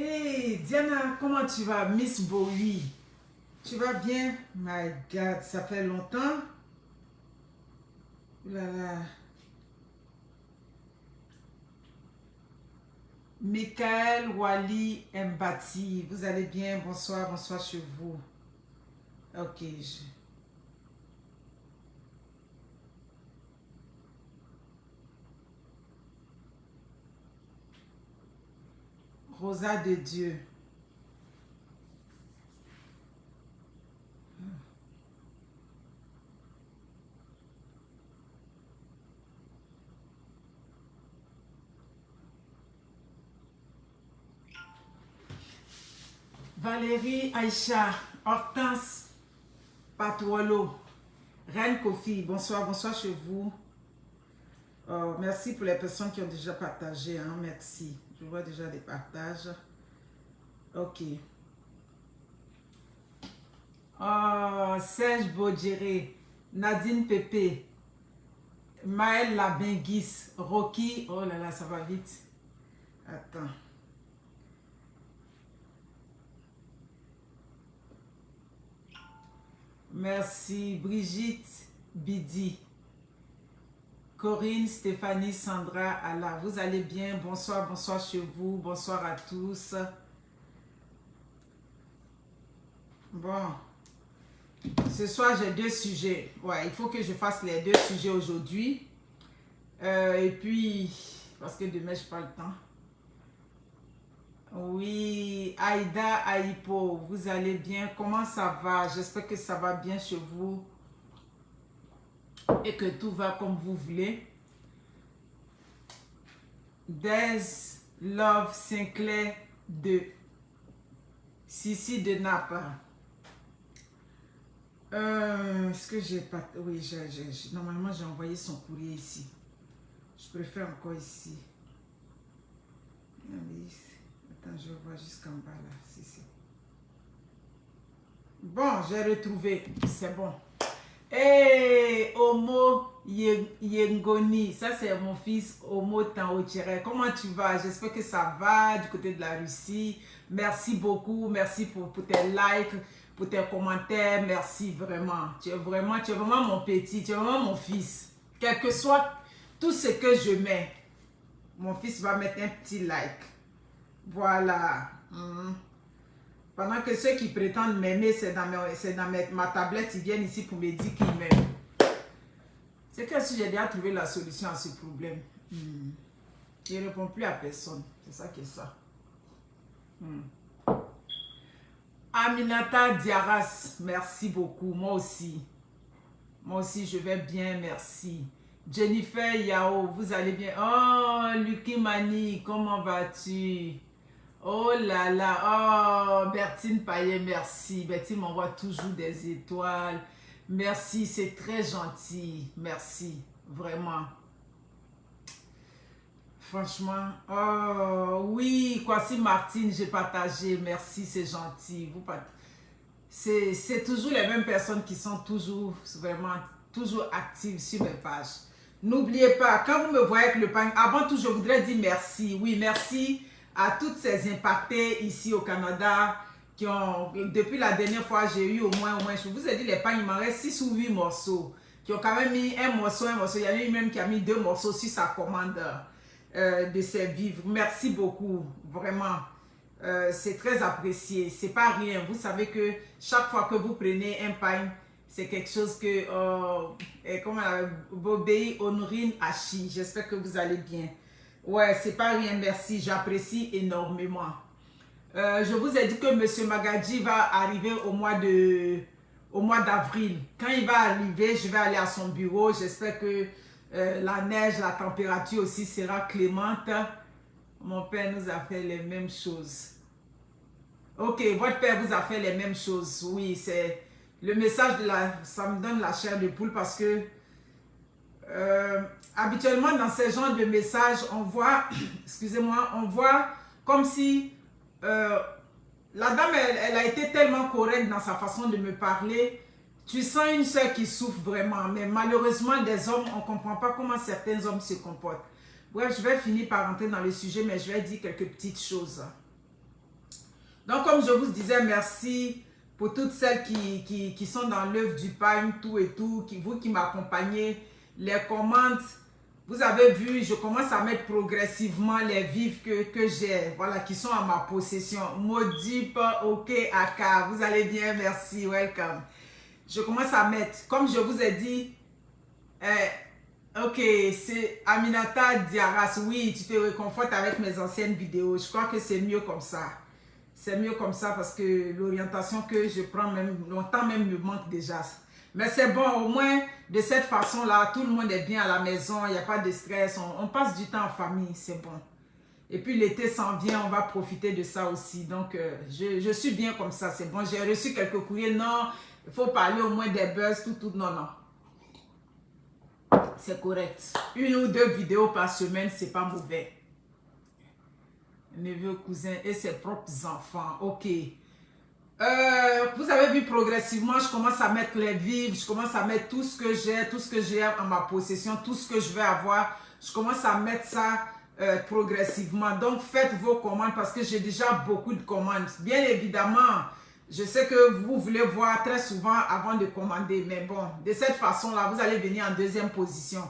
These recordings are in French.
Hey Diana, comment tu vas? Miss Bowie. Tu vas bien? My God, ça fait longtemps. Ouh là là. Michael Wali Mbati, vous allez bien? Bonsoir, bonsoir chez vous. Ok. Rosa de Dieu. Valérie Aïcha, Hortense Patouolo, Reine Kofi, bonsoir, bonsoir chez vous. Merci pour les personnes qui ont déjà partagé, hein, merci. Je vois déjà des partages. Ok. Serge Bodjere, Nadine Pépé, Maël Labenguis, Rocky, oh là là, ça va vite. Attends. Merci, Brigitte Bidi, Corinne, Stéphanie, Sandra, Allah, vous allez bien? Bonsoir, bonsoir chez vous, bonsoir à tous. Bon, ce soir j'ai deux sujets. Ouais, il faut que je fasse les deux sujets aujourd'hui. Et puis, parce que demain je n'ai pas le temps. Oui, Aïda Aïpo, vous allez bien? Comment ça va? J'espère que ça va bien chez vous et que tout va comme vous voulez. Des Love Sinclair de Sissi de Napa. Est-ce que j'ai pas... Oui, normalement j'ai envoyé son courrier ici. Je préfère encore ici. Attends, je vois jusqu'en bas là. Si. Bon, j'ai retrouvé. C'est bon. Hey, Omo Yengoni. Ça, c'est mon fils Omo Tanotire. Comment tu vas? J'espère que ça va du côté de la Russie. Merci beaucoup. Merci pour tes likes, pour tes commentaires. Merci vraiment. Tu es vraiment mon petit. Tu es vraiment mon fils. Quel que soit tout ce que je mets, mon fils va mettre un petit like. Voilà. Pendant que ceux qui prétendent m'aimer, c'est dans ma tablette, ils viennent ici pour me dire qu'ils m'aiment. C'est que si j'ai déjà trouvé la solution à ce problème. Je ne réponds plus à personne. C'est ça qui est ça. Aminata Diaras, merci beaucoup. Moi aussi. Moi aussi, je vais bien, merci. Jennifer Yao, vous allez bien? Oh, Lucky Mani, comment vas-tu? Oh là là, oh, Bertine Payet, merci. Bertine m'envoie toujours des étoiles. Merci, c'est très gentil. Merci, vraiment. Franchement, oh oui, Kwasi Martine, j'ai partagé. Merci, c'est gentil. C'est toujours les mêmes personnes qui sont toujours, vraiment, toujours actives sur mes pages. N'oubliez pas, quand vous me voyez avec le pain, avant tout, je voudrais dire merci. Oui, merci à toutes ces impactées ici au Canada qui ont, depuis la dernière fois, j'ai eu au moins, je vous ai dit, les pains, il m'en reste 6 ou 8 morceaux, qui ont quand même mis un morceau. Il y en a eu même qui a mis 2 morceaux sur sa commande de ses vivres. Merci beaucoup, vraiment. C'est très apprécié, c'est pas rien. Vous savez que chaque fois que vous prenez un pain, c'est quelque chose que, comme Bobei Honorine Hachi, j'espère que vous allez bien. Ouais, c'est pas rien, merci, j'apprécie énormément. Je vous ai dit que M. Magadji va arriver au mois d'avril. Quand il va arriver, je vais aller à son bureau. J'espère que la neige, la température aussi sera clémente. Mon père nous a fait les mêmes choses. Ok, votre père vous a fait les mêmes choses. Oui, c'est le message de la... Ça me donne la chair de poule parce que habituellement dans ces genres de messages, on voit, excusez-moi, on voit comme si la dame, elle a été tellement correcte dans sa façon de me parler. Tu sens une soeur qui souffre vraiment, mais malheureusement, des hommes, on ne comprend pas comment certains hommes se comportent. Bref, je vais finir par rentrer dans le sujet, mais je vais dire quelques petites choses. Donc, comme je vous disais, merci pour toutes celles qui sont dans l'œuvre du pain, tout et tout, vous qui m'accompagnez, les commandes. Vous avez vu, je commence à mettre progressivement les vivres que j'ai, voilà, qui sont à ma possession. Modip, ok, Aka, vous allez bien, merci, welcome. Je commence à mettre, comme je vous ai dit, ok, c'est Aminata Diaras, oui, tu te réconfortes avec mes anciennes vidéos. Je crois que c'est mieux comme ça. C'est mieux comme ça parce que l'orientation que je prends même longtemps même me manque déjà. Mais c'est bon, au moins de cette façon-là, tout le monde est bien à la maison, il n'y a pas de stress, on passe du temps en famille, c'est bon. Et puis l'été s'en vient, on va profiter de ça aussi. Donc je suis bien comme ça, c'est bon. J'ai reçu quelques courriers, non, il faut parler au moins des buzz, tout, non, non. C'est correct. 1 ou 2 vidéos par semaine, c'est pas mauvais. Neveu, cousin et ses propres enfants. Ok. Vous avez vu progressivement, je commence à mettre les vivres, je commence à mettre tout ce que j'ai en ma possession, tout ce que je vais avoir. Je commence à mettre ça progressivement. Donc, faites vos commandes parce que j'ai déjà beaucoup de commandes. Bien évidemment, je sais que vous voulez voir très souvent avant de commander. Mais bon, de cette façon-là, vous allez venir en deuxième position.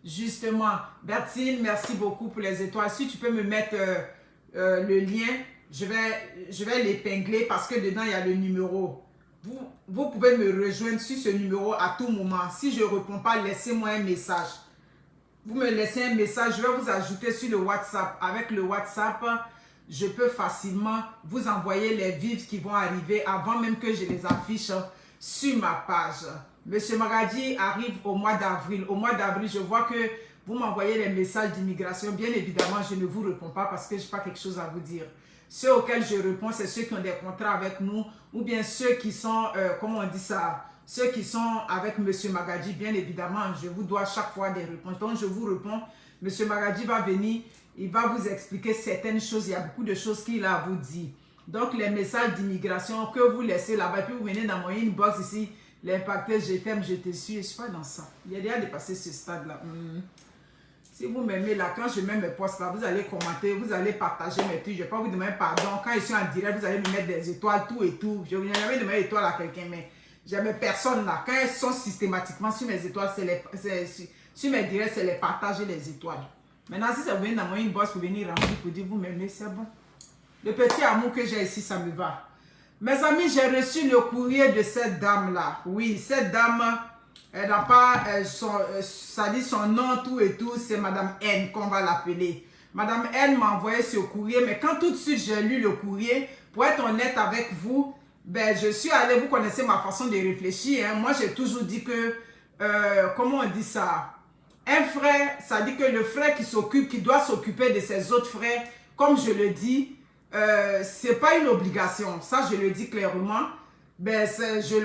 Justement, Bertine, merci beaucoup pour les étoiles. Si tu peux me mettre le lien, je vais l'épingler parce que dedans, il y a le numéro. Vous pouvez me rejoindre sur ce numéro à tout moment. Si je ne réponds pas, laissez-moi un message. Vous me laissez un message, je vais vous ajouter sur le WhatsApp. Avec le WhatsApp, je peux facilement vous envoyer les vivres qui vont arriver avant même que je les affiche sur ma page. Monsieur Magadi arrive au mois d'avril. Au mois d'avril, je vois que vous m'envoyez les messages d'immigration. Bien évidemment, je ne vous réponds pas parce que je n'ai pas quelque chose à vous dire. Ceux auxquels je réponds, c'est ceux qui ont des contrats avec nous ou bien ceux qui sont, comment on dit ça, ceux qui sont avec Monsieur Magadi. Bien évidemment, je vous dois chaque fois des réponses. Donc, je vous réponds. Monsieur Magadi va venir, il va vous expliquer certaines choses. Il y a beaucoup de choses qu'il a à vous dire. Donc, les messages d'immigration que vous laissez là-bas, puis vous venez dans mon inbox ici, l'impacté, je t'aime, je te suis. Je ne suis pas dans ça. Il y a déjà dépassé ce stade-là. Si vous m'aimez là, quand je mets mes posts là, vous allez commenter, vous allez partager mes trucs. Je ne vais pas vous demander pardon. Quand je suis en direct, vous allez me mettre des étoiles, tout et tout. Je ne vais jamais demander étoiles à quelqu'un, mais j'aime personne là. Quand elles sont systématiquement sur mes étoiles, sur mes directs, c'est les partager les étoiles. Maintenant, si ça vous vient dans mon inbox pour venir remplir, pour dire vous m'aimez, c'est bon. Le petit amour que j'ai ici, ça me va. Mes amis, j'ai reçu le courrier de cette dame-là. Oui, cette dame, elle n'a pas, ça dit son nom, tout et tout, c'est Madame N qu'on va l'appeler. Madame N m'a envoyé ce courrier, mais quand tout de suite j'ai lu le courrier, pour être honnête avec vous, ben, je suis allée, vous connaissez ma façon de réfléchir. Hein. Moi, j'ai toujours dit que, comment on dit ça? Un frère, ça dit que le frère qui doit s'occuper de ses autres frères, comme je le dis, c'est pas une obligation. Ça, je le dis clairement. Ben,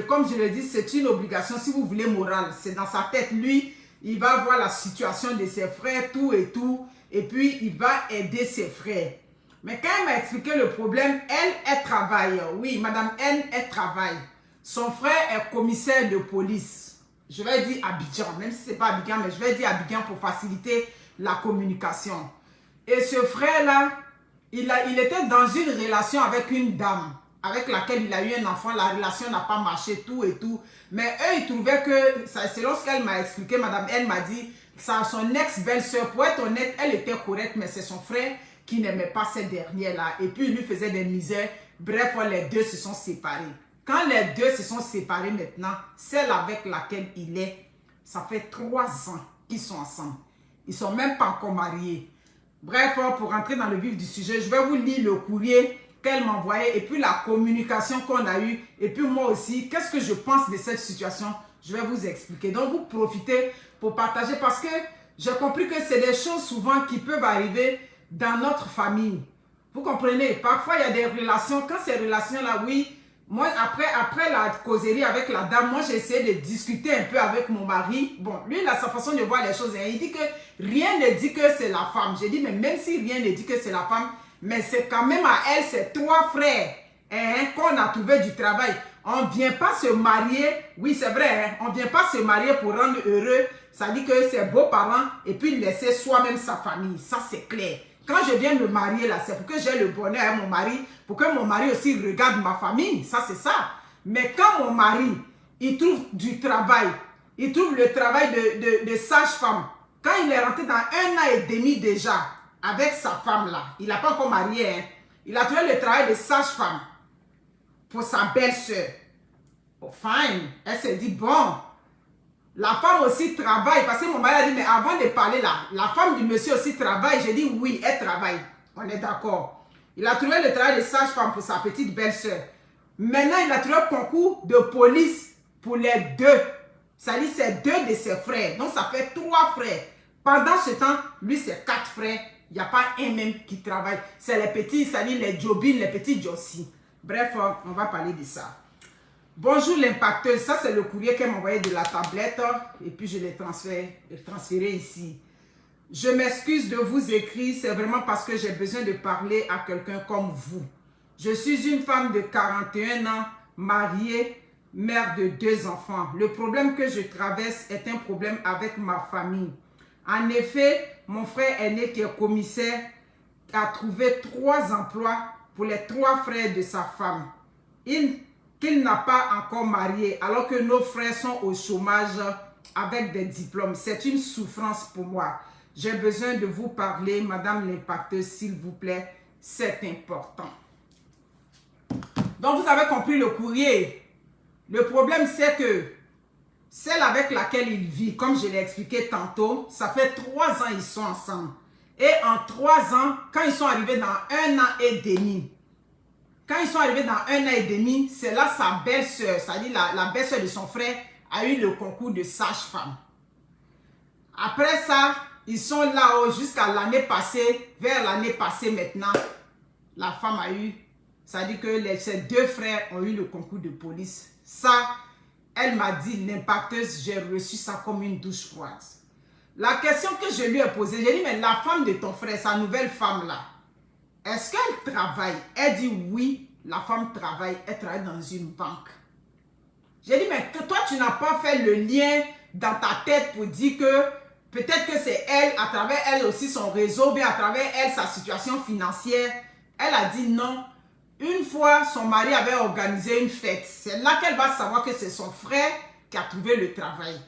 comme je le dis, c'est une obligation si vous voulez morale. C'est dans sa tête. Lui, il va voir la situation de ses frères, tout et tout. Et puis, il va aider ses frères. Mais quand elle m'a expliqué le problème, elle travaille. Oui, Madame N, elle travaille. Son frère est commissaire de police. Je vais dire Abidjan, même si ce n'est pas Abidjan, mais je vais dire Abidjan pour faciliter la communication. Et ce frère-là, il était dans une relation avec une dame avec laquelle il a eu un enfant. La relation n'a pas marché, tout et tout. Mais eux, ils trouvaient que, c'est lorsqu'elle m'a expliqué, Madame N m'a dit, son ex-belle-sœur, pour être honnête, elle était correcte, mais c'est son frère qui n'aimait pas cette dernière-là. Et puis, il lui faisait des misères. Bref, les deux se sont séparés. Quand les deux se sont séparés maintenant, celle avec laquelle il est, ça fait 3 ans qu'ils sont ensemble. Ils ne sont même pas encore mariés. Bref, pour rentrer dans le vif du sujet, je vais vous lire le courrier qu'elle m'a envoyé et puis la communication qu'on a eue. Et puis moi aussi, qu'est-ce que je pense de cette situation? Je vais vous expliquer. Donc, vous profitez pour partager parce que j'ai compris que c'est des choses souvent qui peuvent arriver dans notre famille. Vous comprenez? Parfois, il y a des relations. Quand ces relations-là, oui, moi, après la causerie avec la dame, moi, j'ai essayé de discuter un peu avec mon mari. Bon, lui, il a sa façon de voir les choses. Hein. Il dit que rien ne dit que c'est la femme. J'ai dit, mais même si rien ne dit que c'est la femme, mais c'est quand même à elle, c'est 3 frères hein, qu'on a trouvé du travail. On ne vient pas se marier. Oui, c'est vrai, hein, on ne vient pas se marier pour rendre heureux. Ça dit que c'est beaux-parents et puis laisser soi-même sa famille. Ça, c'est clair. Quand je viens me marier là, c'est pour que j'ai le bonheur à mon mari, pour que mon mari aussi regarde ma famille, ça c'est ça. Mais quand mon mari, il trouve du travail, il trouve le travail de sage-femme, quand il est rentré dans 1 an et demi déjà, avec sa femme là, il n'a pas encore marié, hein, il a trouvé le travail de sage-femme pour sa belle-sœur. Oh, fine, elle s'est dit, bon, la femme aussi travaille, parce que mon mari a dit, mais avant de parler là, la femme du monsieur aussi travaille. J'ai dit, oui, elle travaille. On est d'accord. Il a trouvé le travail de sage-femme pour sa petite belle-sœur. Maintenant, il a trouvé un concours de police pour les 2. Ça dit, c'est 2 de ses frères. Donc, ça fait 3 frères. Pendant ce temps, lui, c'est 4 frères. Il n'y a pas un même qui travaille. C'est les petits, ça dit, les Jobines, les petits Jossi. Bref, on va parler de ça. Bonjour l'impacteuse, ça c'est le courrier qu'elle m'a envoyé de la tablette et puis je l'ai transféré ici. Je m'excuse de vous écrire, c'est vraiment parce que j'ai besoin de parler à quelqu'un comme vous. Je suis une femme de 41 ans, mariée, mère de 2 enfants. Le problème que je traverse est un problème avec ma famille. En effet, mon frère aîné qui est commissaire a trouvé 3 emplois pour les 3 frères de sa femme. Qu'il n'a pas encore marié alors que nos frères sont au chômage avec des diplômes. C'est une souffrance pour moi. J'ai besoin de vous parler, Madame l'impacteuse, s'il vous plaît. C'est important. Donc, vous avez compris le courrier. Le problème, c'est que celle avec laquelle il vit, comme je l'ai expliqué tantôt, ça fait 3 ans qu'ils sont ensemble. Et en 3 ans, quand ils sont arrivés dans 1 an et demi, c'est là sa belle-sœur, c'est-à-dire la belle-sœur de son frère, a eu le concours de sage-femme. Après ça, ils sont là jusqu'à l'année passée, vers l'année passée maintenant, la femme a eu, c'est-à-dire que ses 2 frères ont eu le concours de police. Ça, elle m'a dit, l'impacteuse, j'ai reçu ça comme une douche froide. La question que je lui ai posée, j'ai dit, mais la femme de ton frère, sa nouvelle femme là, est-ce qu'elle travaille? Elle dit oui, la femme travaille, elle travaille dans une banque. J'ai dit, mais toi, tu n'as pas fait le lien dans ta tête pour dire que peut-être que c'est elle, à travers elle aussi son réseau, bien à travers elle, sa situation financière. Elle a dit non. Une fois, son mari avait organisé une fête. C'est là qu'elle va savoir que c'est son frère qui a trouvé le travail.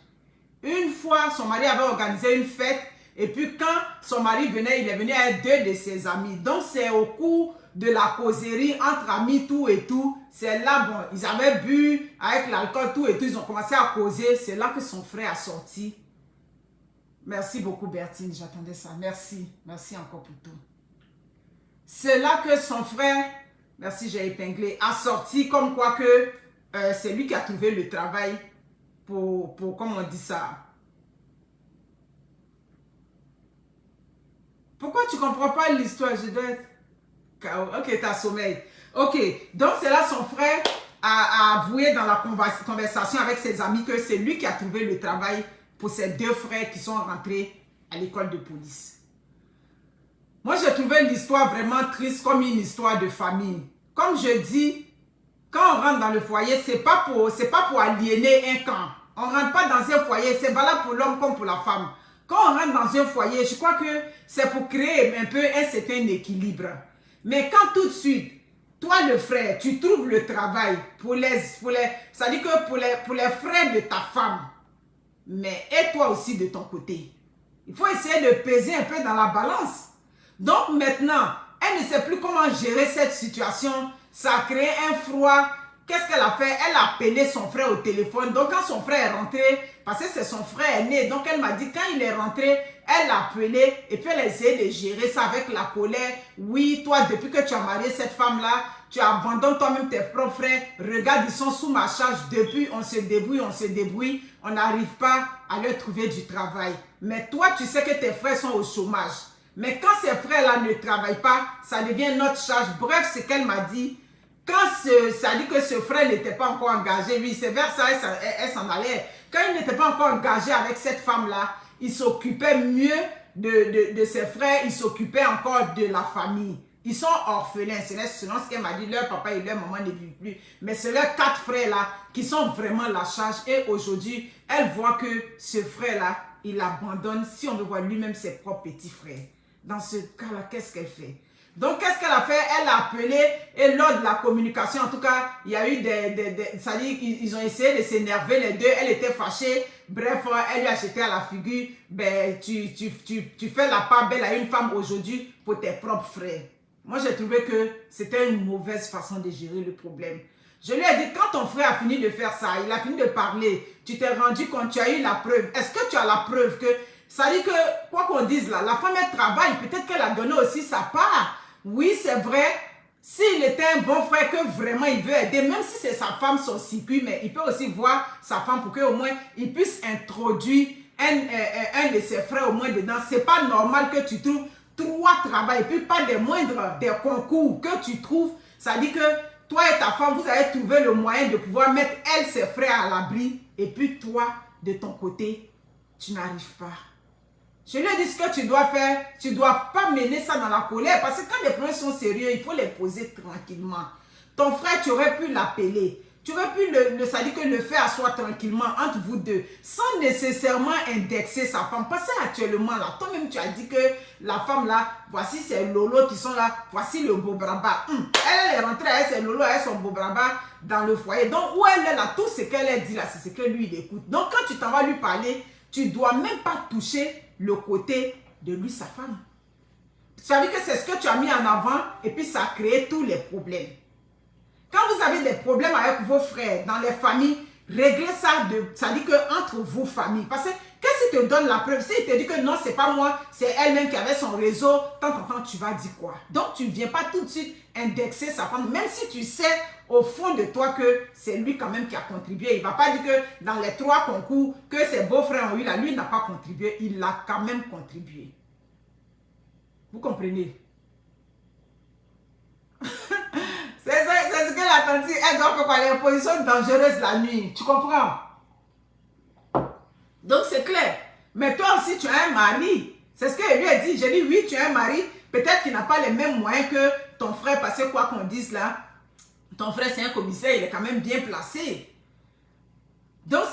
Une fois, son mari avait organisé une fête. Et puis quand son mari venait, il est venu avec 2 de ses amis. Donc c'est au cours de la causerie entre amis, tout et tout. C'est là, bon, ils avaient bu avec l'alcool, tout et tout. Ils ont commencé à causer. C'est là que son frère a sorti. Merci beaucoup Bertine, j'attendais ça. Merci, merci encore pour tout. C'est là que son frère, merci j'ai épinglé, a sorti comme quoi que c'est lui qui a trouvé le travail pour comment on dit ça. Pourquoi tu ne comprends pas l'histoire? Je dois être... Ok, t'as sommeil. Ok, donc c'est là son frère a avoué dans la conversation avec ses amis que c'est lui qui a trouvé le travail pour ses 2 frères qui sont rentrés à l'école de police. Moi, j'ai trouvé l'histoire vraiment triste comme une histoire de famille. Comme je dis, quand on rentre dans le foyer, c'est pas pour aliéner un camp. On ne rentre pas dans un foyer, c'est valable pour l'homme comme pour la femme. Quand on rentre dans un foyer, je crois que c'est pour créer un peu un certain équilibre. Mais quand tout de suite, toi le frère, tu trouves le travail c'est-à-dire que pour les frères de ta femme, mais et toi aussi de ton côté, il faut essayer de peser un peu dans la balance. Donc maintenant, elle ne sait plus comment gérer cette situation. Ça a créé un froid. Qu'est-ce qu'elle a fait? Elle a appelé son frère au téléphone. Donc quand son frère est rentré, parce que c'est son frère aîné, donc elle m'a dit quand il est rentré, elle l'a appelé et puis elle a essayé de gérer ça avec la colère. Oui, toi, depuis que tu as marié cette femme-là, tu abandonnes toi-même tes propres frères. Regarde, ils sont sous ma charge. Depuis, on se débrouille. On n'arrive pas à leur trouver du travail. Mais toi, tu sais que tes frères sont au chômage. Mais quand ces frères-là ne travaillent pas, ça devient notre charge. Bref, ce qu'elle m'a dit, quand ça dit que ce frère n'était pas encore engagé, oui, c'est vers ça, elle s'en allait. Quand il n'était pas encore engagé avec cette femme-là, il s'occupait mieux de ses frères, il s'occupait encore de la famille. Ils sont orphelins, selon ce qu'elle m'a dit, leur papa et leur maman ne vivent plus. Mais c'est leurs 4 frères-là qui sont vraiment la charge. Et aujourd'hui, elle voit que ce frère-là, il abandonne, si on le voit lui-même, ses propres petits frères. Dans ce cas-là, qu'est-ce qu'elle fait? Donc, qu'est-ce qu'elle a fait? Elle a appelé et lors de la communication, en tout cas, il y a eu ça dit qu'ils ont essayé de s'énerver les deux. Elle était fâchée. Bref, elle lui a jeté à la figure. Ben, tu fais la part belle à une femme aujourd'hui pour tes propres frères. Moi, j'ai trouvé que c'était une mauvaise façon de gérer le problème. Je lui ai dit, quand ton frère a fini de faire ça, il a fini de parler, tu t'es rendu compte, tu as eu la preuve. Est-ce que tu as la preuve que, ça dit que, quoi qu'on dise là, la femme elle travaille, peut-être qu'elle a donné aussi sa part. Oui, c'est vrai, s'il était un bon frère que vraiment il veut aider, même si c'est sa femme, son circuit, mais il peut aussi voir sa femme pour qu'au moins il puisse introduire un de ses frères au moins dedans. C'est pas normal que tu trouves 3 travails et puis pas des moindres, des concours que tu trouves. Ça dit que toi et ta femme, vous avez trouvé le moyen de pouvoir mettre elle, ses frères à l'abri. Et puis toi, de ton côté, tu n'arrives pas. Je lui ai dit ce que tu dois faire. Tu ne dois pas mener ça dans la colère. Parce que quand les problèmes sont sérieux, il faut les poser tranquillement. Ton frère, tu aurais pu l'appeler. Tu aurais pu le faire asseoir tranquillement entre vous deux, sans nécessairement indexer sa femme. Parce que actuellement, là, toi-même, tu as dit que la femme, là, voici ses lolos qui sont là, voici le beau braba. Elle est rentrée avec ses lolos, avec son beau braba dans le foyer. Donc, où elle est là, tout ce qu'elle a dit là, c'est ce que lui, il écoute. Donc, quand tu t'en vas lui parler, tu ne dois même pas toucher le côté de lui, sa femme. Tu as vu que c'est ce que tu as mis en avant et puis ça a créé tous les problèmes. Quand vous avez des problèmes avec vos frères dans les familles, réglez ça, ça dit que entre vos familles. Parce que qu'est-ce qui te donne la preuve? S'il te dit que non, c'est pas moi, c'est elle-même qui avait son réseau, tant en temps, tu vas dire quoi? Donc, tu ne viens pas tout de suite indexer sa femme, même si tu sais au fond de toi que c'est lui quand même qui a contribué. Il ne va pas dire que dans les 3 concours que ses beaux-frères ont eu là, lui n'a pas contribué, il a quand même contribué. Vous comprenez? C'est ce que la tante dit, elle doit faire les positions dangereuses la nuit. Tu comprends? Donc c'est clair. Mais toi aussi, tu as un mari. C'est ce que lui a dit. J'ai dit, oui, tu as un mari. Peut-être qu'il n'a pas les mêmes moyens que ton frère. Parce que quoi qu'on dise là, ton frère c'est un commissaire, il est quand même bien placé. Donc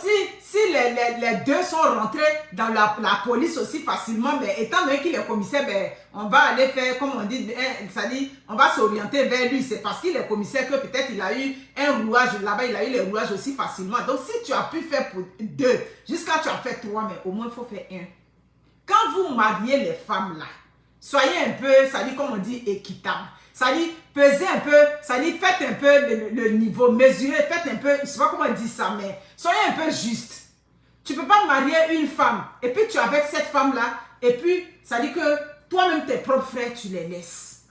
si les deux sont rentrés dans la police aussi facilement, ben, étant donné qu'il est commissaire, ben, on va aller faire, comme on dit, on va s'orienter vers lui. C'est parce qu'il est commissaire que peut-être il a eu un rouage là-bas, il a eu les rouages aussi facilement. Donc si tu as pu faire pour 2, jusqu'à tu as fait 3, mais au moins il faut faire 1. Quand vous mariez les femmes là, soyez un peu, ça dit comme on dit, équitable. Ça dit, pesez un peu, ça dit, faites un peu le niveau, mesurez, faites un peu, je ne sais pas comment on dit ça, mais soyez un peu juste. Tu ne peux pas marier une femme, et puis tu es avec cette femme-là, et puis ça dit que toi-même, tes propres frères, tu les laisses.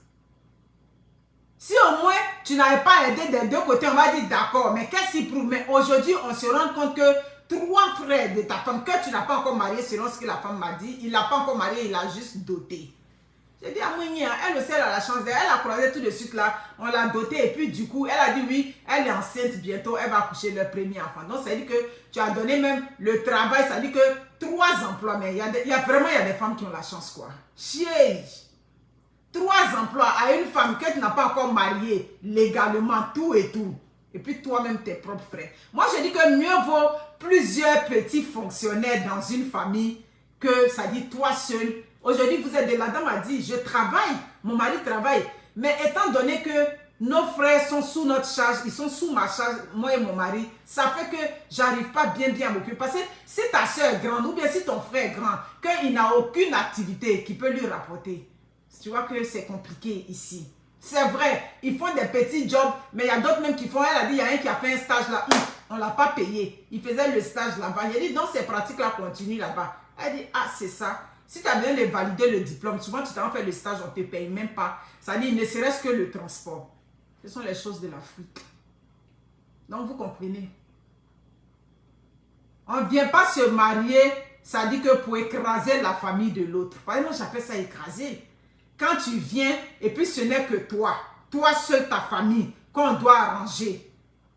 Si au moins, tu n'avais pas aidé des deux côtés, on va dire d'accord, mais qu'est-ce qui prouve? Mais aujourd'hui, on se rend compte que 3 frères de ta femme, que tu n'as pas encore marié, selon ce que la femme m'a dit, il n'a pas encore marié, il a juste doté. J'ai dit à Mouni, elle aussi, elle a la chance, elle a croisé tout de suite là, on l'a dotée et puis du coup, elle a dit oui, elle est enceinte bientôt, elle va accoucher leur premier enfant. Donc, ça dit que tu as donné même le travail, ça dit que 3 emplois, mais il y a des femmes qui ont la chance quoi. Chier! 3 emplois à une femme que tu n'as pas encore mariée légalement, tout et tout. Et puis toi-même, tes propres frères. Moi, je dis que mieux vaut plusieurs petits fonctionnaires dans une famille que, ça dit, toi seul. Aujourd'hui, vous êtes de la dame a dit, je travaille, mon mari travaille. Mais étant donné que nos frères sont sous notre charge, ils sont sous ma charge, moi et mon mari, ça fait que j'arrive pas bien à m'occuper. Parce que si ta soeur est grande ou bien si ton frère est grand, qu'il n'a aucune activité qui peut lui rapporter, tu vois que c'est compliqué ici. C'est vrai, ils font des petits jobs, mais il y a d'autres même qui font. Elle a dit, il y a un qui a fait un stage là, on ne l'a pas payé. Il faisait le stage là-bas. Il a dit, donc ces pratiques-là continuent là-bas. Elle dit, ah, c'est ça. Si tu as besoin de valider le diplôme, souvent tu t'en fais le stage, on ne te paye même pas. Ça dit, ne serait-ce que le transport. Ce sont les choses de l'Afrique. Donc, vous comprenez. On ne vient pas se marier, ça dit que pour écraser la famille de l'autre. Par exemple, j'appelle ça écraser. Quand tu viens, et puis ce n'est que toi seul, ta famille, qu'on doit arranger.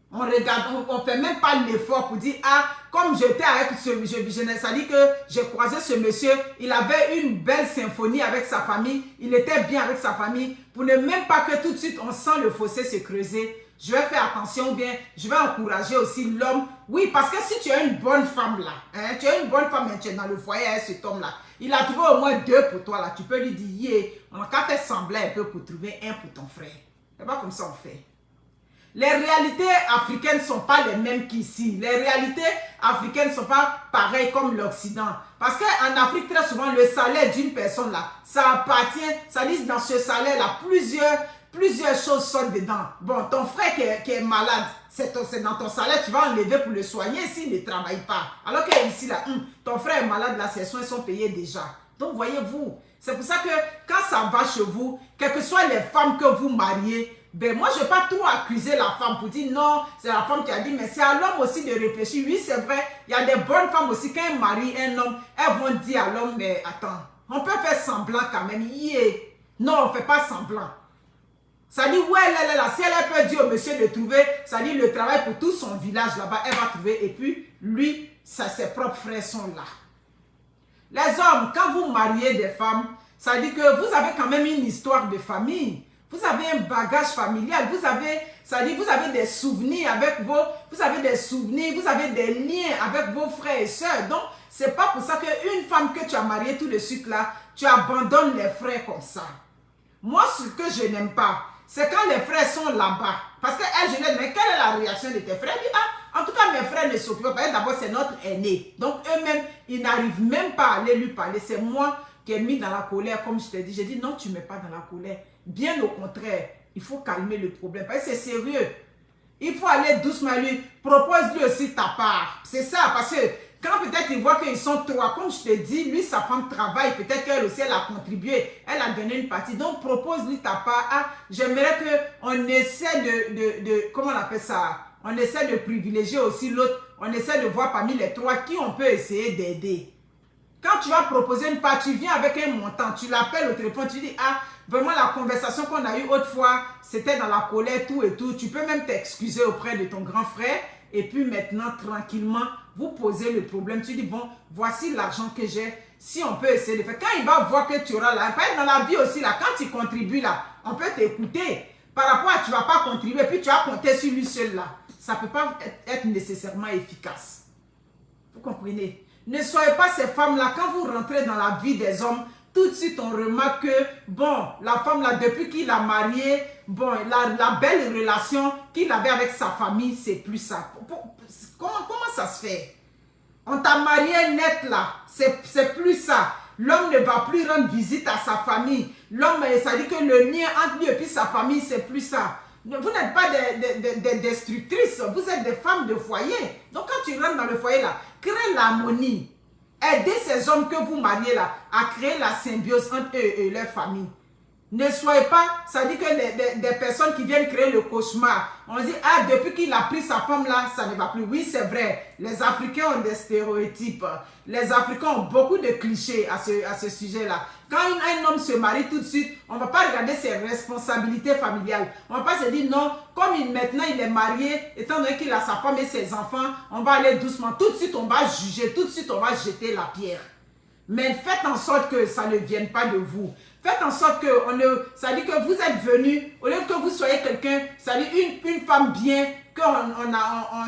On regarde, on ne fait même pas l'effort pour dire, ah, comme j'étais avec ça dit que j'ai croisé ce monsieur, il avait une belle symphonie avec sa famille, il était bien avec sa famille, pour ne même pas que tout de suite on sent le fossé se creuser. je vais faire attention ou bien je vais encourager aussi l'homme. Oui, parce que si tu as une bonne femme là, hein, tu as une bonne femme et tu es dans le foyer avec cet homme là, il a trouvé au moins 2 pour toi là, tu peux lui dire, yeah, on a qu'à faire semblant un peu pour trouver un pour ton frère. C'est pas comme ça on fait. Les réalités africaines ne sont pas les mêmes qu'ici. Les réalités africaines ne sont pas pareilles comme l'Occident. Parce qu'en Afrique, très souvent, le salaire d'une personne, là, ça appartient, ça dit dans ce salaire-là, plusieurs choses sortent dedans. Bon, ton frère qui est malade, c'est dans ton salaire, tu vas enlever pour le soigner s'il ne travaille pas. Alors qu'ici, là, ton frère est malade, là, ses soins sont payés déjà. Donc, voyez-vous, c'est pour ça que quand ça va chez vous, quelles que soient les femmes que vous mariez, ben moi, je ne vais pas trop accuser la femme pour dire non, c'est la femme qui a dit, mais c'est à l'homme aussi de réfléchir. Oui, c'est vrai, il y a des bonnes femmes aussi, quand elles marient un homme, elles vont dire à l'homme, mais attends, on peut faire semblant quand même. Yeah. Non, on ne fait pas semblant. Ça dit, ouais, là, si elle peut dire au monsieur de trouver, ça dit le travail pour tout son village là-bas, elle va trouver. Et puis, lui, ses propres frères sont là. Les hommes, quand vous mariez des femmes, ça dit que vous avez quand même une histoire de famille. Vous avez un bagage familial, vous avez des souvenirs avec vous avez des souvenirs, vous avez des liens avec vos frères et sœurs. Donc, c'est pas pour ça qu'une femme que tu as mariée tout de suite là, tu abandonnes les frères comme ça. Moi, ce que je n'aime pas, c'est quand les frères sont là-bas. Parce qu'elle, je dis, mais quelle est la réaction de tes frères? Elle dit, ah, en tout cas, mes frères ne s'occupent pas. D'abord, c'est notre aîné. Donc, eux-mêmes, ils n'arrivent même pas à aller lui parler. C'est moi qui ai mis dans la colère, comme je t'ai dit. J'ai dit, non, tu ne mets pas dans la colère. Bien au contraire, il faut calmer le problème. Parce que c'est sérieux. Il faut aller doucement à lui. Propose-lui aussi ta part. C'est ça, parce que quand peut-être il voit qu'ils sont 3, comme je te dis, lui, sa femme travaille. Peut-être qu'elle aussi, elle a contribué. Elle a donné une partie. Donc, propose-lui ta part. Ah, j'aimerais qu'on essaie de... Comment on appelle ça? On essaie de privilégier aussi l'autre. On essaie de voir parmi les 3 qui on peut essayer d'aider. Quand tu vas proposer une part, tu viens avec un montant. Tu l'appelles au téléphone, tu dis, ah, vraiment la conversation qu'on a eue autrefois, c'était dans la colère, tout et tout. Tu peux même t'excuser auprès de ton grand frère. Et puis maintenant, tranquillement, vous posez le problème. Tu dis, bon, voici l'argent que j'ai. Si on peut essayer de faire. Quand il va voir que tu auras là, dans la vie aussi, là, quand tu contribues là, on peut t'écouter. Par rapport à tu ne vas pas contribuer, puis tu vas compter sur lui seul là. Ça ne peut pas être nécessairement efficace. Vous comprenez? Ne soyez pas ces femmes-là. Quand vous rentrez dans la vie des hommes, tout de suite on remarque que, bon, la femme là, depuis qu'il a marié, bon, la belle relation qu'il avait avec sa famille, c'est plus ça. Comment ça se fait? On t'a marié net là, c'est plus ça. L'homme ne va plus rendre visite à sa famille. L'homme, ça dit que le lien entre lui et puis sa famille, c'est plus ça. Vous n'êtes pas des destructrices, vous êtes des femmes de foyer. Donc quand tu rentres dans le foyer là, crée l'harmonie. Aidez ces hommes que vous mariez là à créer la symbiose entre eux et leur famille. Ne soyez pas, ça dit que des personnes qui viennent créer le cauchemar. On dit, ah, depuis qu'il a pris sa femme là, ça ne va plus. Oui, c'est vrai. Les Africains ont des stéréotypes. Les Africains ont beaucoup de clichés à ce sujet-là. Quand un homme se marie tout de suite, on ne va pas regarder ses responsabilités familiales. On ne va pas se dire, non, comme maintenant il est marié, étant donné qu'il a sa femme et ses enfants, on va aller doucement. Tout de suite, on va juger. Tout de suite, on va jeter la pierre. Mais faites en sorte que ça ne vienne pas de vous. Faites en sorte que, ça dit que vous êtes venu, au lieu que vous soyez quelqu'un, ça dit une femme bien,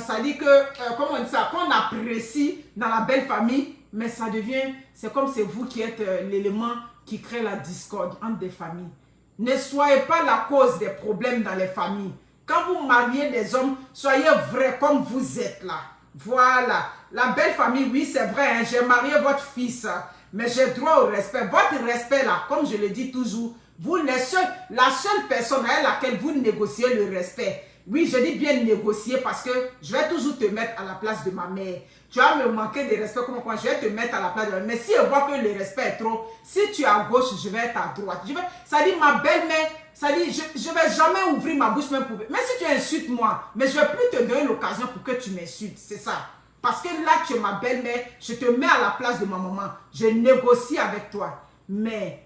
ça dit que, comment on dit ça, qu'on apprécie dans la belle famille, mais ça devient, c'est comme c'est vous qui êtes l'élément qui crée la discorde entre des familles. Ne soyez pas la cause des problèmes dans les familles. Quand vous mariez des hommes, soyez vrais comme vous êtes là. Voilà. La belle famille, oui, c'est vrai, hein, j'ai marié votre fils, mais j'ai droit au respect. Votre respect là, comme je le dis toujours, vous la seule personne à laquelle vous négociez le respect. Oui, je dis bien négocier parce que je vais toujours te mettre à la place de ma mère. Tu vas me manquer de respect comme quoi je vais te mettre à la place de ma mère. Mais si je vois que le respect est trop, si tu es à gauche, je vais être à droite. Ça dit ma belle-mère, ça dit je ne vais jamais ouvrir ma bouche même pour... Mais si tu insultes moi, mais je ne vais plus te donner l'occasion pour que tu m'insultes. C'est ça. Parce que là, tu es ma belle-mère, je te mets à la place de ma maman. Je négocie avec toi. Mais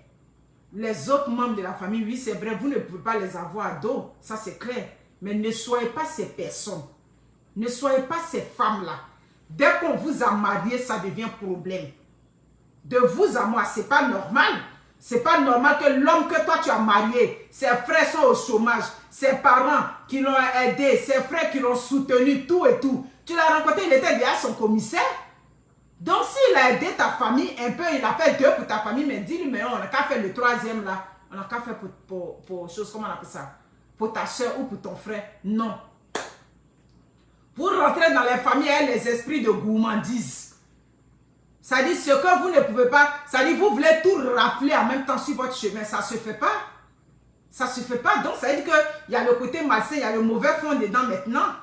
les autres membres de la famille, oui, c'est vrai, vous ne pouvez pas les avoir à dos. Ça, c'est clair. Mais ne soyez pas ces personnes. Ne soyez pas ces femmes-là. Dès qu'on vous a marié, ça devient problème. De vous à moi, ce n'est pas normal. C'est pas normal que l'homme que toi tu as marié, ses frères sont au chômage, ses parents qui l'ont aidé, ses frères qui l'ont soutenu, tout et tout. Tu l'as rencontré, il était déjà son commissaire. Donc s'il a aidé ta famille un peu, il a fait 2 pour ta famille, mais dis-lui, mais on n'a qu'à faire le 3e là. On n'a qu'à faire pour chose, comment on appelle ça? Pour ta soeur ou pour ton frère. Non. Vous rentrez dans les familles avec les esprits de gourmandise. Ça dit ce que vous ne pouvez pas, ça dit vous voulez tout rafler en même temps sur votre chemin. Ça ne se fait pas. Ça ne se fait pas. Donc ça veut dire qu'il y a le côté malsain, il y a le mauvais fond dedans maintenant.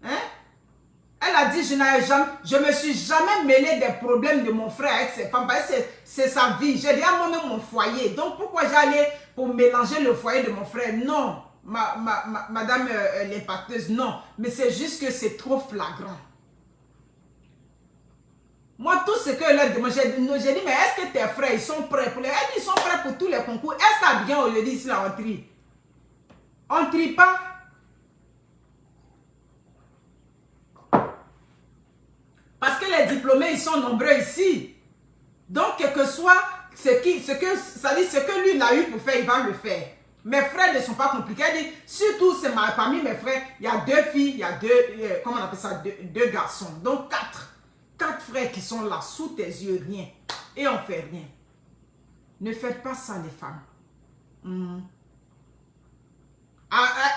Hein? Elle a dit, je me suis jamais mêlé des problèmes de mon frère avec ses femmes. C'est sa vie. J'ai déjà moi-même mon foyer. Donc pourquoi j'allais pour mélanger le foyer de mon frère? Non, madame l'impacteuse, non. Mais c'est juste que c'est trop flagrant. Moi, tout ce que elle demande, j'ai dit, mais est-ce que tes frères, ils sont prêts pour les... Elle dit, ils sont prêts pour tous les concours. Est-ce que ça bien au lieu d'ici là, on trie? On ne trie pas. Parce que les diplômés, ils sont nombreux ici. Donc, quel que soit ce que lui, il a eu pour faire, il va le faire. Mes frères ne sont pas compliqués. Elle dit, surtout, c'est parmi mes frères, il y a 2 filles, il y a 2, comment on appelle ça, 2 garçons. Donc, 4. 4 frères qui sont là, sous tes yeux, rien. Et on fait rien. Ne faites pas ça, les femmes.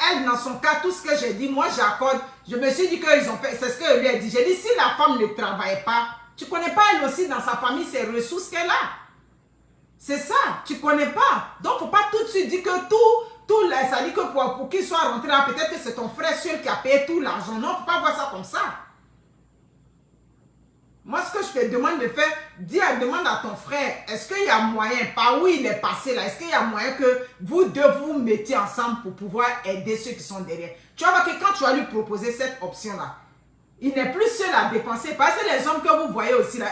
Elle, dans son cas, tout ce que j'ai dit, moi, j'accorde. Je me suis dit qu'ils ont fait, c'est ce que lui a dit. J'ai dit, si la femme ne travaille pas, tu ne connais pas elle aussi dans sa famille, ses ressources qu'elle a. C'est ça, tu ne connais pas. Donc, il ne faut pas tout de suite dire que ça dit que pour qu'il soit rentré là, peut-être que c'est ton frère seul qui a payé tout l'argent. Non, il ne faut pas voir ça comme ça. Moi, ce que je te demande de faire, demande à ton frère, est-ce qu'il y a moyen, par où il est passé là, est-ce qu'il y a moyen que vous deux vous mettiez ensemble pour pouvoir aider ceux qui sont derrière? Tu vas voir que quand tu vas lui proposer cette option-là, il n'est plus seul à dépenser. Parce que les hommes que vous voyez aussi là,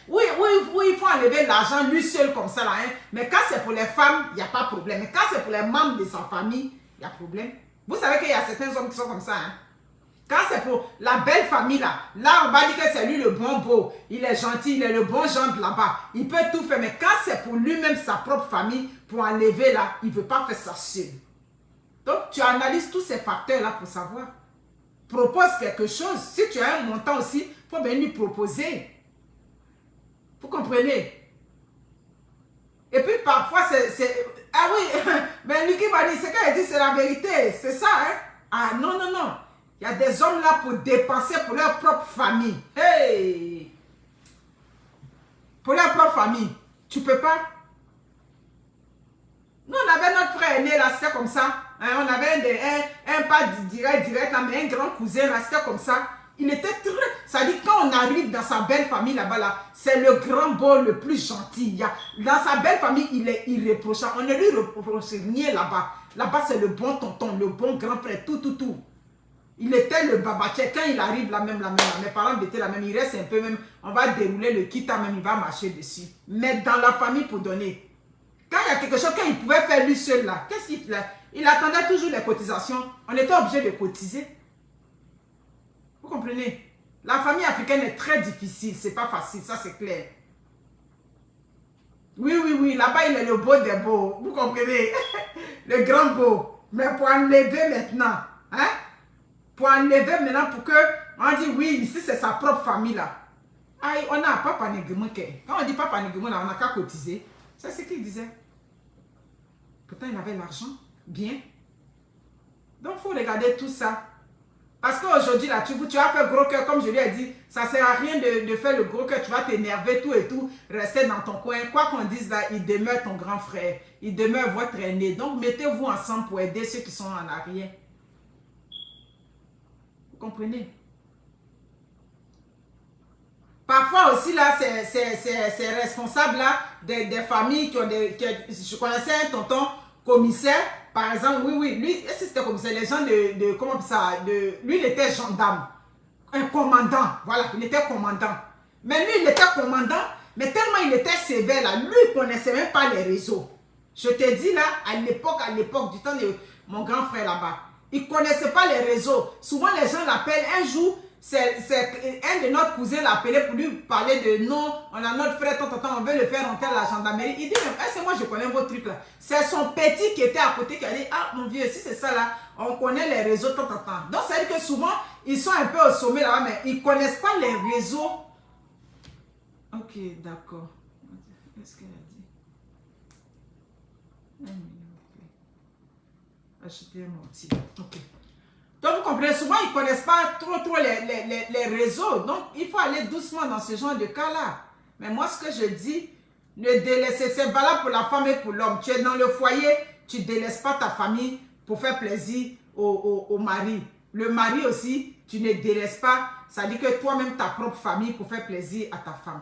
oui, il faut enlever l'argent lui seul comme ça là. Hein. Mais quand c'est pour les femmes, il n'y a pas de problème. Mais quand c'est pour les membres de sa famille, il y a problème. Vous savez qu'il y a certains hommes qui sont comme ça. Hein. Quand c'est pour la belle famille là, on va dire que c'est lui le bon beau, il est gentil, il est le bon genre de là-bas, il peut tout faire, mais quand c'est pour lui-même, sa propre famille, pour enlever là, il ne veut pas faire ça seul. Donc tu analyses tous ces facteurs là pour savoir. Propose quelque chose, si tu as un montant aussi, il faut bien lui proposer. Vous comprenez? Et puis parfois c'est... Ah oui, mais Lucky m'a dit, ce qu'elle dit c'est la vérité, c'est ça hein? Ah non. Il y a des hommes là pour dépenser pour leur propre famille. Hey! Pour leur propre famille. Tu peux pas? Nous, on avait notre frère aîné là, c'était comme ça. Hein, on avait un pas direct là, mais un grand cousin là, c'était comme ça. Il était très... Ça dit, quand on arrive dans sa belle famille là-bas, là, c'est le grand beau le plus gentil. Dans sa belle famille, il est irréprochable. On ne lui reproche rien là-bas. Là-bas, c'est le bon tonton, le bon grand frère, tout. Il était le babaché. Quand il arrive là même, mes parents étaient là même, il reste un peu même, on va dérouler le kita même, il va marcher dessus. Mais dans la famille pour donner. Quand il y a quelque chose, quand il pouvait faire lui seul là, qu'est-ce qu'il fait? Il attendait toujours les cotisations. On était obligé de cotiser. Vous comprenez? La famille africaine est très difficile, c'est pas facile, ça c'est clair. Oui, là-bas il est le beau des beaux, vous comprenez? Le grand beau. Mais pour enlever maintenant, hein? Pour enlever maintenant pour que, on dit oui, ici c'est sa propre famille là. Aïe, on a papa négrimé. Quand on dit papa négrimé là, on n'a qu'à cotiser. C'est ce qu'il disait. Pourtant il avait l'argent, bien. Donc il faut regarder tout ça. Parce qu'aujourd'hui là, tu vas faire gros cœur, comme je lui ai dit, ça ne sert à rien de faire le gros cœur, tu vas t'énerver tout et tout, rester dans ton coin. Quoi qu'on dise là, il demeure ton grand frère, il demeure votre aîné. Donc mettez-vous ensemble pour aider ceux qui sont en arrière. Comprenez? Parfois aussi là, c'est responsable là des familles qui ont je connaissais un tonton commissaire, par exemple, oui, lui, est-ce que c'était commissaire, les gens comment ça, lui il était gendarme, un commandant, voilà, il était commandant. Mais lui il était commandant, mais tellement il était sévère là, lui il ne connaissait même pas les réseaux. Je te dis là, à l'époque du temps de mon grand frère là-bas, il ne connaissait pas les réseaux. Souvent, les gens l'appellent un jour. c'est un de notre cousins l'a appelé pour lui parler de non, on a notre frère, on veut le faire rentrer à la gendarmerie. Il dit, c'est moi, je connais vos trucs là. C'est son petit qui était à côté qui a dit, ah mon vieux, si c'est ça là, on connaît les réseaux, Donc ça veut dire que souvent, ils sont un peu au sommet là-bas, mais ils ne connaissent pas les réseaux. Ok, d'accord. Qu'est-ce qu'elle a dit? Acheter un mortier. Ok. Donc, vous comprenez, souvent, ils ne connaissent pas trop les réseaux. Donc, il faut aller doucement dans ce genre de cas-là. Mais moi, ce que je dis, ne délaissez, c'est valable pour la femme et pour l'homme. Tu es dans le foyer, tu ne délaisses pas ta famille pour faire plaisir au mari. Le mari aussi, tu ne délaisses pas, ça dit que toi-même, ta propre famille pour faire plaisir à ta femme.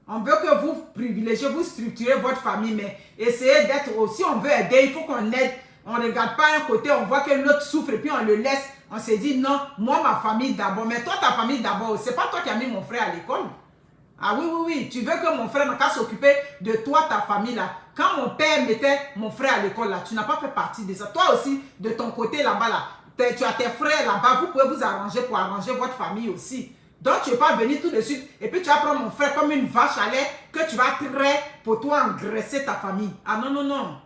On veut que vous privilégiez, vous structurez votre famille, mais essayez d'être aussi, on veut aider, il faut qu'on aide. On ne regarde pas un côté, on voit que l'autre souffre et puis on le laisse. On se dit non, moi ma famille d'abord. Mais toi ta famille d'abord, c'est pas toi qui as mis mon frère à l'école. Ah oui, oui, oui, tu veux que mon frère n'a qu'à s'occuper de toi, ta famille là. Quand mon père mettait mon frère à l'école là, tu n'as pas fait partie de ça. Toi aussi, de ton côté là-bas là, tu as tes frères là-bas, vous pouvez vous arranger pour arranger votre famille aussi. Donc tu ne veux pas venir tout de suite et puis tu vas prendre mon frère comme une vache à lait que tu vas traire pour toi engraisser ta famille. Ah non, non, non.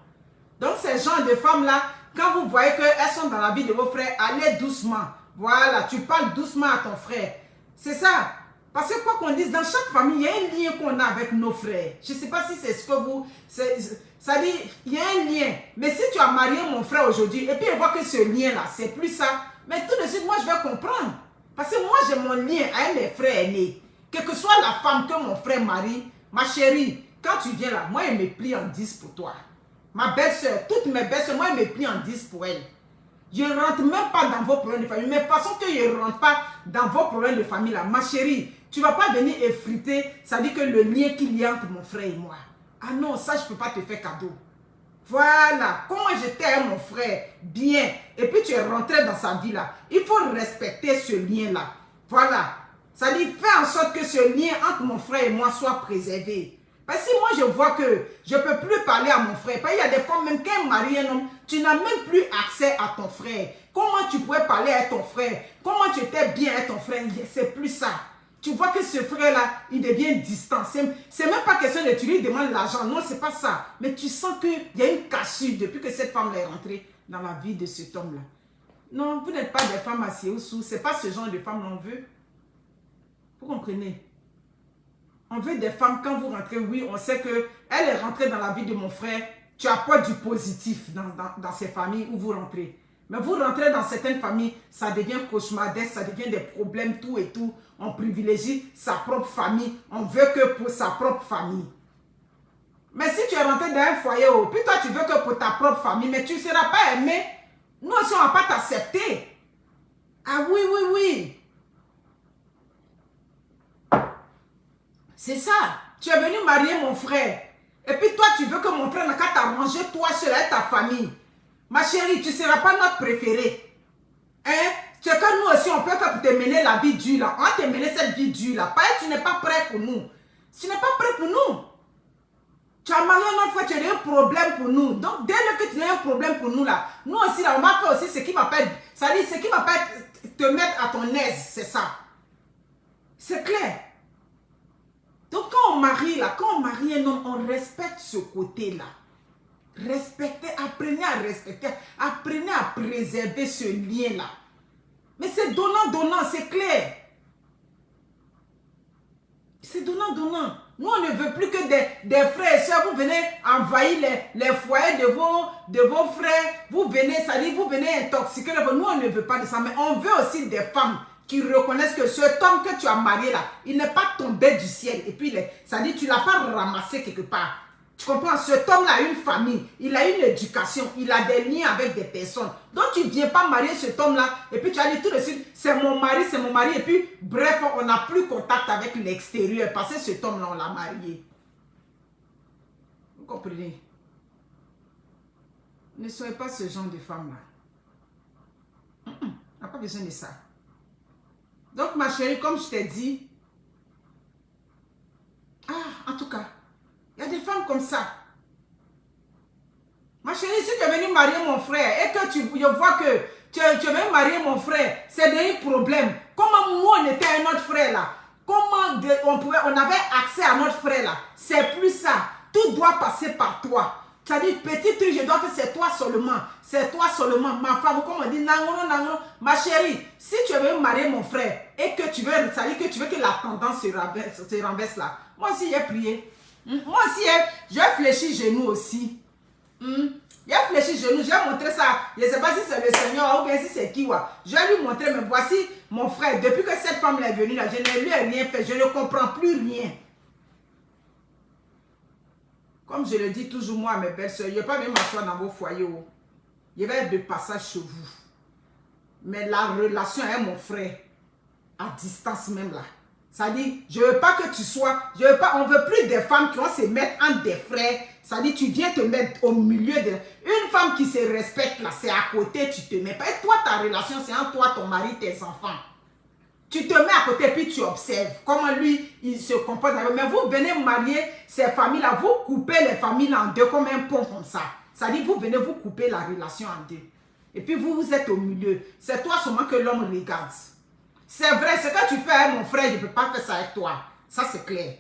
Donc, ces gens de femmes-là, quand vous voyez qu'elles sont dans la vie de vos frères, allez doucement. Voilà, tu parles doucement à ton frère. C'est ça. Parce que quoi qu'on dise, dans chaque famille, il y a un lien qu'on a avec nos frères. Je ne sais pas si c'est ce que vous... Ça dit, il y a un lien. Mais si tu as marié mon frère aujourd'hui, et puis il voit que ce lien-là, c'est plus ça, mais tout de suite, moi, je vais comprendre. Parce que moi, j'ai mon lien avec mes frères aînés. Quelle que soit la femme que mon frère marie, ma chérie, quand tu viens là, moi, elle me plie en 10 pour toi. Ma belle-sœur, toutes mes belles-sœurs, moi, je me plie en 10 pour elles. Je ne rentre même pas dans vos problèmes de famille. Mais de toute façon que je ne rentre pas dans vos problèmes de famille, là, ma chérie, tu ne vas pas venir effriter, ça dit que le lien qu'il y a entre mon frère et moi. Ah non, ça, je ne peux pas te faire cadeau. Voilà, comment j'étais avec mon frère, bien. Et puis tu es rentré dans sa vie, là. Il faut respecter ce lien-là. Voilà. Ça dit, fais en sorte que ce lien entre mon frère et moi soit préservé. Parce que si moi je vois que je ne peux plus parler à mon frère, parce qu'il y a des femmes, même quand elle marie un homme, tu n'as même plus accès à ton frère. Comment tu pouvais parler à ton frère? Comment tu étais bien avec ton frère? C'est plus ça. Tu vois que ce frère-là, il devient distant. C'est même pas question de tu lui demandes l'argent. Non, c'est pas ça. Mais tu sens qu'il y a une cassure depuis que cette femme est rentrée dans la vie de cet homme-là. Non, vous n'êtes pas des femmes assises au sous. Ce n'est pas ce genre de femme qu'on veut. Vous comprenez? On veut des femmes, quand vous rentrez, oui, on sait qu'elle est rentrée dans la vie de mon frère. Tu apportes du positif dans ces familles où vous rentrez. Mais vous rentrez dans certaines familles, ça devient cauchemardesque, ça devient des problèmes, tout et tout. On privilégie sa propre famille. On veut que pour sa propre famille. Mais si tu es rentré dans un foyer, puis toi tu veux que pour ta propre famille, mais tu ne seras pas aimé. Nous aussi, on ne va pas t'accepter. Ah oui, oui, oui. C'est ça. Tu es venu marier mon frère. Et puis toi, tu veux que mon frère n'a qu'à t'arranger toi seul avec ta famille. Ma chérie, tu ne seras pas notre préférée. Hein? C'est que nous aussi, on peut faire pour te mener la vie dure là. On va te mener cette vie dure là. Parce que tu n'es pas prêt pour nous. Tu n'es pas prêt pour nous. Tu as marié notre frère, tu as un problème pour nous. Donc, dès que tu as un problème pour nous là, nous aussi là, on va faire aussi ce qui m'appelle, ça dit, ce qui m'appelle te mettre à ton aise, c'est ça. C'est clair. Donc, quand on marie là, quand on marie un homme, on respecte ce côté-là. Respectez, apprenez à respecter, apprenez à préserver ce lien-là. Mais c'est donnant, c'est clair. C'est donnant. Nous, on ne veut plus que des frères et sœurs. Vous venez envahir les foyers de vos frères. Vous venez, ça dit, vous venez intoxiquer. Nous, on ne veut pas de ça. Mais on veut aussi des femmes qui reconnaissent que cet homme que tu as marié là, il n'est pas tombé du ciel. Et puis, ça dit, tu ne l'as pas ramassé quelque part. Tu comprends? Cet homme-là a une famille, il a une éducation, il a des liens avec des personnes. Donc, tu ne viens pas marier cet homme-là et puis tu as dit tout de suite, c'est mon mari, et puis, bref, on n'a plus contact avec l'extérieur parce que cet homme-là, on l'a marié. Vous comprenez? Ne soyez pas ce genre de femme-là. On n'a pas besoin de ça. Donc, ma chérie, comme je t'ai dit, en tout cas, il y a des femmes comme ça. Ma chérie, si tu es venue marier mon frère et que je vois que tu veux même marier mon frère. C'est des problèmes. Comment moi, on était un autre frère là? Comment on avait accès à notre frère là? C'est plus ça. Tout doit passer par toi. C'est-à-dire, petit truc, je dois faire, c'est toi seulement. C'est toi seulement. Ma femme, comme on dit, nangono, nangono. Ma chérie, si tu veux marier mon frère et que tu veux, c'est-à-dire que tu veux que la tendance se renverse là. Moi aussi, j'ai prié. Moi aussi, j'ai fléchi genoux aussi. J'ai fléchi genoux, j'ai montré ça. Je ne sais pas si c'est le Seigneur ou bien si c'est qui. Je vais lui montrer, mais voici mon frère. Depuis que cette femme est venue là, je ne lui ai rien fait. Je ne comprends plus rien. Comme je le dis toujours moi à mes belles-sœurs, je ne vais pas même m'asseoir dans vos foyers. Je vais être de passage chez vous. Mais la relation avec mon frère, à distance même là. Ça dit, je ne veux pas que tu sois, on ne veut plus des femmes qui vont se mettre entre des frères. Ça dit, tu viens te mettre au milieu de... Une femme qui se respecte là, c'est à côté, tu te mets pas. Et toi, ta relation, c'est entre toi, ton mari, tes enfants. Tu te mets à côté puis tu observes comment lui, il se comporte. Mais vous venez marier ces familles-là, vous coupez les familles en deux comme un pont comme ça. Ça dit, vous venez vous couper la relation en deux. Et puis vous êtes au milieu. C'est toi seulement que l'homme regarde. C'est vrai, ce que tu fais avec mon frère, je ne peux pas faire ça avec toi. Ça, c'est clair.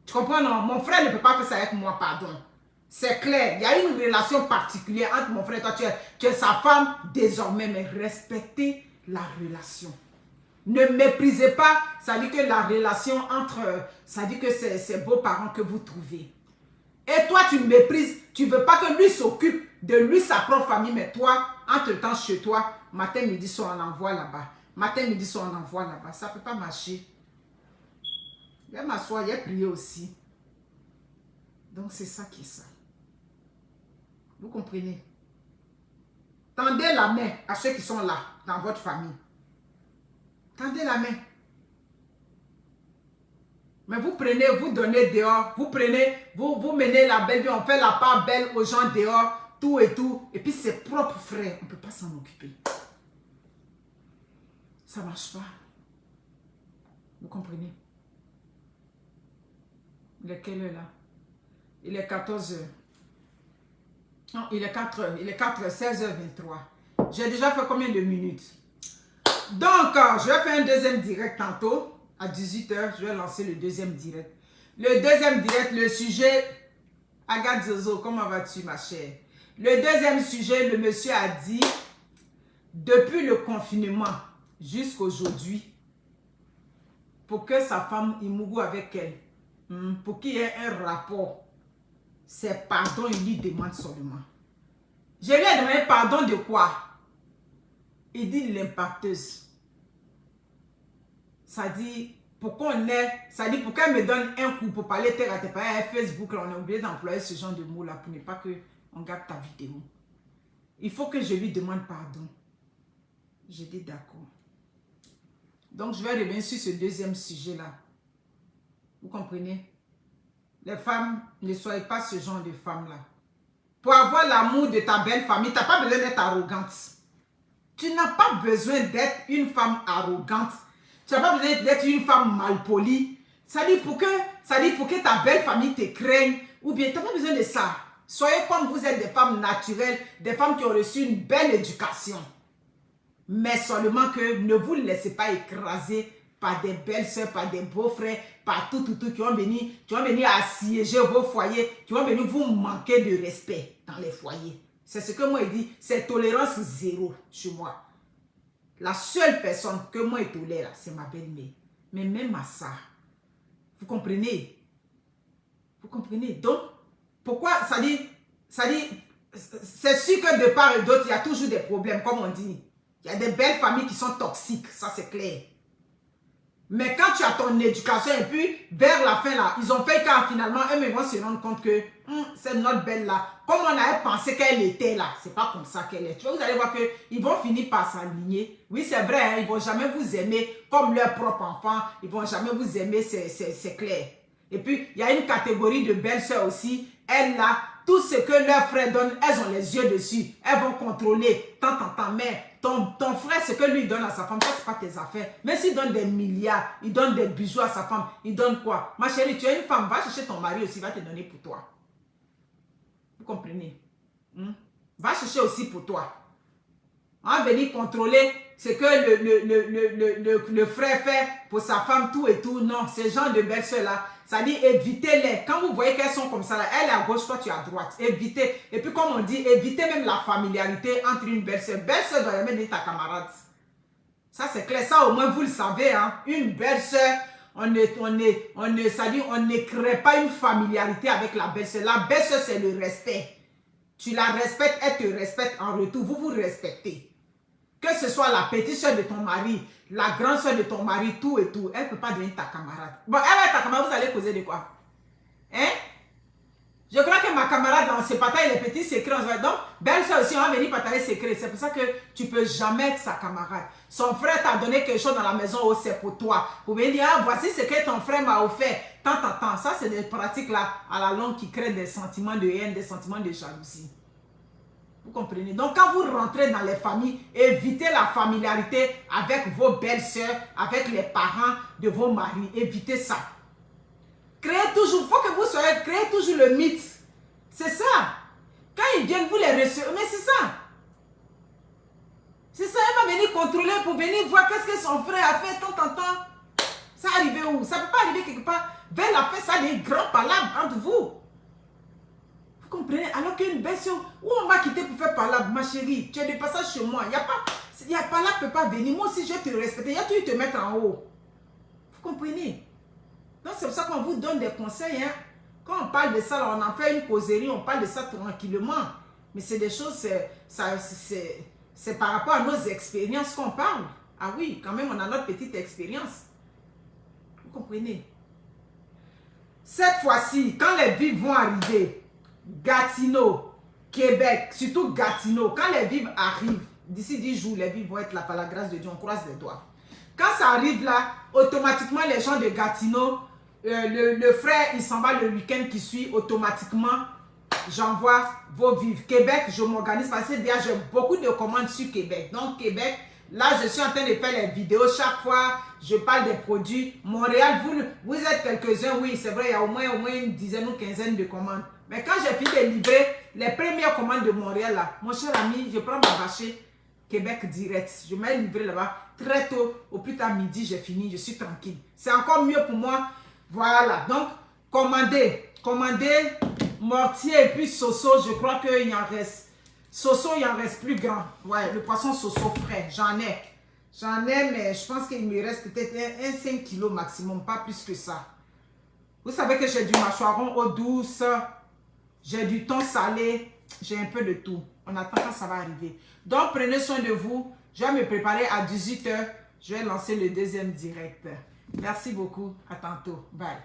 Tu comprends, non? Mon frère ne peut pas faire ça avec moi, pardon. C'est clair. Il y a une relation particulière entre mon frère et toi. Tu es sa femme désormais, mais respectez la relation. Ne méprisez pas, ça dit que la relation entre, ça dit que c'est ses beaux-parents que vous trouvez. Et toi, tu méprises, tu ne veux pas que lui s'occupe de lui, sa propre famille, mais toi, entre-temps, chez toi, matin, midi, soir, on envoie là-bas. Matin, midi, soir, on envoie là-bas. Ça ne peut pas marcher. Je vais m'asseoir, je vais prier aussi. Donc, c'est ça qui est ça. Vous comprenez? Tendez la main à ceux qui sont là, dans votre famille. Tendez la main. Mais vous prenez, vous donnez dehors, vous prenez, vous menez la belle vie, on fait la part belle aux gens dehors, tout et tout. Et puis ses propres frères, on ne peut pas s'en occuper. Ça ne marche pas. Vous comprenez? Il est quelle heure là? Il est 14 heures. Non, il est 4 heures. Il est 4 heures, 16h23. J'ai déjà fait combien de minutes? Donc, je vais faire un deuxième direct tantôt. À 18h, je vais lancer le deuxième direct. Le deuxième direct, le sujet... Agathe Zozo, comment vas-tu ma chère? Le deuxième sujet, le monsieur a dit, depuis le confinement jusqu'à aujourd'hui, pour que sa femme, il mourut avec elle, pour qu'il y ait un rapport, c'est pardon, il lui demande seulement. Je lui ai demandé pardon de quoi? Il dit l'impacteuse. Ça dit, pourquoi on est, ça dit, pourquoi elle me donne un coup pour parler terre à terre, Facebook, là, on a oublié d'employer ce genre de mots là pour ne pas qu'on garde ta vidéo. Il faut que je lui demande pardon. J'ai dit d'accord. Donc, je vais revenir sur ce deuxième sujet là. Vous comprenez? Les femmes, ne soyez pas ce genre de femmes là. Pour avoir l'amour de ta belle famille, tu n'as pas besoin d'être arrogante. Tu n'as pas besoin d'être une femme arrogante. Tu n'as pas besoin d'être une femme malpolie. Ça dit pour que ta belle famille te craigne. Ou bien, tu n'as pas besoin de ça. Soyez comme vous êtes des femmes naturelles, des femmes qui ont reçu une belle éducation. Mais seulement que ne vous laissez pas écraser par des belles soeurs, par des beaux-frères, par tout, qui vont venir assiéger vos foyers, qui vont venir vous manquer de respect dans les foyers. C'est ce que moi il dit, c'est tolérance zéro chez moi. La seule personne que moi je tolère, c'est ma belle-mère. Mais même à ça, vous comprenez? Vous comprenez? Donc, pourquoi ça dit, c'est sûr que de part et d'autre, il y a toujours des problèmes, comme on dit. Il y a des belles familles qui sont toxiques, ça c'est clair. Mais quand tu as ton éducation et puis vers la fin là, ils ont fait quand finalement eux vont se rendre compte que c'est notre belle là. Comme on avait pensé qu'elle était là, c'est pas comme ça qu'elle est. Tu vois, vous allez voir qu'ils vont finir par s'aligner. Oui, c'est vrai, hein, ils vont jamais vous aimer comme leur propre enfant. Ils vont jamais vous aimer, c'est clair. Et puis, il y a une catégorie de belles sœurs aussi. Elles là, tout ce que leurs frères donnent, elles ont les yeux dessus. Elles vont contrôler. Tant, mais ton frère, ce que lui donne à sa femme, ça, c'est pas tes affaires. Mais s'il donne des milliards, il donne des bijoux à sa femme, il donne quoi? Ma chérie, tu es une femme, va chercher ton mari aussi, il va te donner pour toi. Vous comprenez? Va chercher aussi pour toi. On va venir contrôler ce que le frère fait pour sa femme, tout et tout. Non, ces gens de belles-sœurs-là, ça dit évitez-les. Quand vous voyez qu'elles sont comme ça, là, elle est à gauche, toi tu es à droite. Évitez. Et puis comme on dit, évitez même la familiarité entre une belle-sœur. Belle-sœur doit jamais dire ta camarade. Ça c'est clair, ça au moins vous le savez. Hein? Une belle-sœur, on ne crée pas une familiarité avec la belle-sœur. La belle-sœur c'est le respect. Tu la respectes, elle te respecte en retour. Vous vous respectez. Que ce soit la petite soeur de ton mari, la grande soeur de ton mari, tout et tout, elle ne peut pas devenir ta camarade. Bon, elle va être ta camarade, vous allez causer de quoi? Hein? Je crois que ma camarade, dans ses partages les petits secrets. Donc, belle soeur aussi, on va venir partager ses secrets. C'est pour ça que tu ne peux jamais être sa camarade. Son frère t'a donné quelque chose dans la maison, oh, c'est pour toi. Vous venir dire, ah, voici ce que ton frère m'a offert. Tant. Ça, c'est des pratiques là, à la longue, qui créent des sentiments de haine, des sentiments de jalousie. Vous comprenez? Donc, quand vous rentrez dans les familles, évitez la familiarité avec vos belles-sœurs, avec les parents de vos maris. Évitez ça. Créez toujours, il faut que vous soyez, créez toujours le mythe. C'est ça. Quand ils viennent, vous les recevez. Mais c'est ça. C'est ça, elle va venir contrôler pour venir voir qu'est-ce que son frère a fait, tant. Ça arrive où? Ça ne peut pas arriver quelque part. Vers la fin, ça a des grands palabres entre vous. Vous comprenez? Alors qu'une belle-sœur, où on va quitter pour faire palabre, ma chérie, tu es de passage chez moi. Il y a palabre ne peut pas venir. Moi aussi, je vais te respecter. Il y a tout te mettre en haut. Vous comprenez? Donc, c'est pour ça qu'on vous donne des conseils. Hein? Quand on parle de ça, là, on en fait une causerie, on parle de ça tranquillement. Mais c'est des choses, c'est par rapport à nos expériences qu'on parle. Ah oui, quand même, on a notre petite expérience. Vous comprenez? Cette fois-ci, quand les vives vont arriver, Gatineau, Québec, surtout Gatineau, quand les vives arrivent, d'ici 10 jours, les vives vont être là par la grâce de Dieu, on croise les doigts. Quand ça arrive là, automatiquement les gens de Gatineau, le frère, il s'en va le week-end qui suit, automatiquement, j'envoie vos vives. Québec, je m'organise parce que déjà j'ai beaucoup de commandes sur Québec. Donc Québec, là je suis en train de faire les vidéos, chaque fois je parle des produits. Montréal, vous êtes quelques-uns, oui c'est vrai, il y a au moins une dizaine ou quinzaine de commandes. Mais quand j'ai fini de livrer les premières commandes de Montréal là, mon cher ami, je prends ma bâchée Québec direct. Je m'ai livré là-bas très tôt, au plus tard midi, j'ai fini, je suis tranquille. C'est encore mieux pour moi. Voilà, donc commandez mortier et puis soso, je crois qu'il en reste. Soso, il en reste plus grand. Ouais, le poisson soso frais, j'en ai. Mais je pense qu'il me reste peut-être un 5 kg maximum, pas plus que ça. Vous savez que j'ai du mâchoiron eau douce, j'ai du thon salé, j'ai un peu de tout. On attend quand ça va arriver. Donc, prenez soin de vous. Je vais me préparer à 18 h. Je vais lancer le deuxième direct. Merci beaucoup. À tantôt. Bye.